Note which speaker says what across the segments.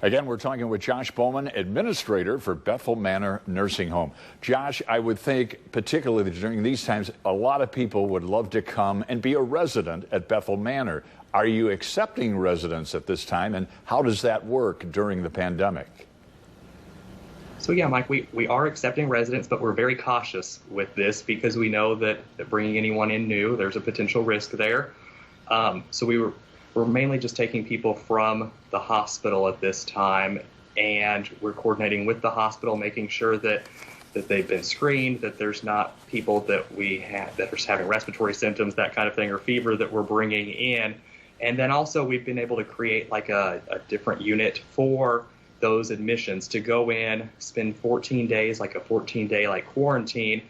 Speaker 1: Again, we're talking with Josh Bowman, administrator for Bethel Manor Nursing Home. Josh, I would think, particularly during these times, a lot of people would love to come and be a resident at Bethel Manor. Are you accepting residents at this time, and how does that work during the pandemic?
Speaker 2: So yeah, Mike, we are accepting residents, but we're very cautious with this because we know that bringing anyone in new, there's a potential risk there. So we're mainly just taking people from the hospital at this time, and we're coordinating with the hospital, making sure that they've been screened, that there's not people that we have that are having respiratory symptoms, that kind of thing, or fever that we're bringing in. And then also we've been able to create like a different unit for those admissions to go in, spend 14 days, like a 14-day like quarantine,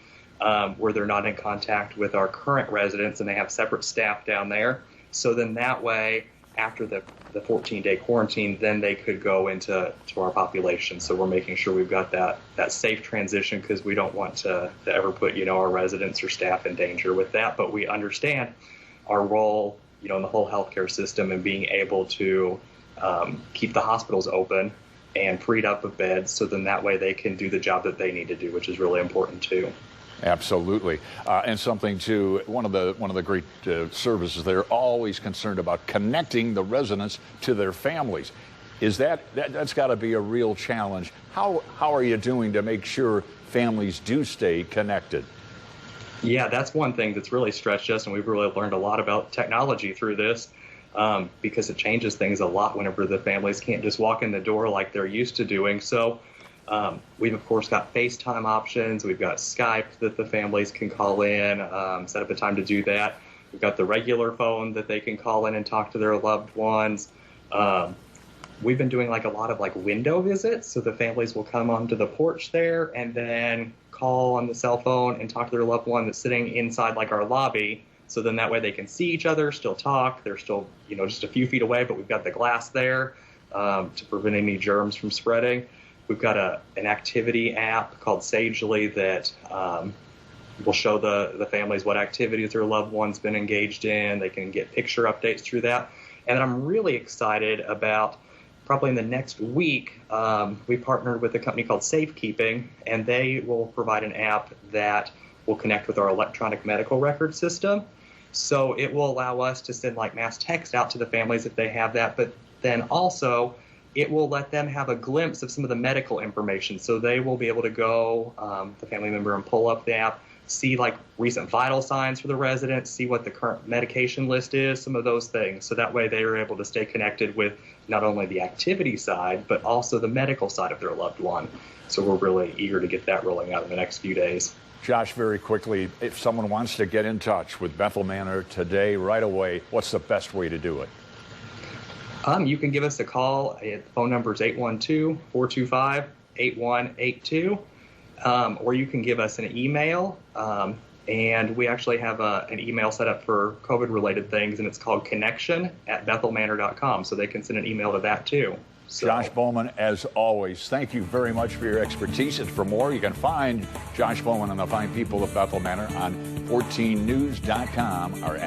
Speaker 2: where they're not in contact with our current residents, and they have separate staff down there. So then that way, after the 14-day quarantine, then they could go into our population. So we're making sure we've got that safe transition, because we don't want to ever put, our residents or staff in danger with that. But we understand our role, in the whole healthcare system, and being able to keep the hospitals open and freed up of beds, so then that way they can do the job that they need to do, which is really important too.
Speaker 1: Absolutely. And something too, one of the great services, they're always concerned about connecting the residents to their families. Is that's got to be a real challenge. How are you doing to make sure families do stay connected?
Speaker 2: Yeah, that's one thing that's really stretched us, and we've really learned a lot about technology through this, because it changes things a lot whenever the families can't just walk in the door like they're used to doing. So we've, of course, got FaceTime options. We've got Skype that the families can call in, set up a time to do that. We've got the regular phone that they can call in and talk to their loved ones. We've been doing like a lot of like window visits, so the families will come onto the porch there and then call on the cell phone and talk to their loved one that's sitting inside like our lobby. So then that way they can see each other, still talk. They're still, just a few feet away, but we've got the glass there to prevent any germs from spreading. We've got an activity app called Sagely that will show the families what activities their loved one's been engaged in. They can get picture updates through that. And I'm really excited about, probably in the next week, we partnered with a company called Safekeeping, and they will provide an app that will connect with our electronic medical record system. So it will allow us to send like mass text out to the families if they have that, but then also it will let them have a glimpse of some of the medical information. So they will be able to go, the family member, and pull up the app, see like recent vital signs for the residents, see what the current medication list is, some of those things. So that way they are able to stay connected with not only the activity side, but also the medical side of their loved one. So we're really eager to get that rolling out in the next few days.
Speaker 1: Josh, very quickly, if someone wants to get in touch with Bethel Manor today, right away, what's the best way to do it?
Speaker 2: You can give us a call. The phone number is 812-425-8182, or you can give us an email. And we actually have an email set up for COVID-related things, and it's called connection@bethelmanor.com, so they can send an email to that too. So,
Speaker 1: Josh Bowman, as always, thank you very much for your expertise. And for more, you can find Josh Bowman and the fine people of Bethel Manor on 14news.com or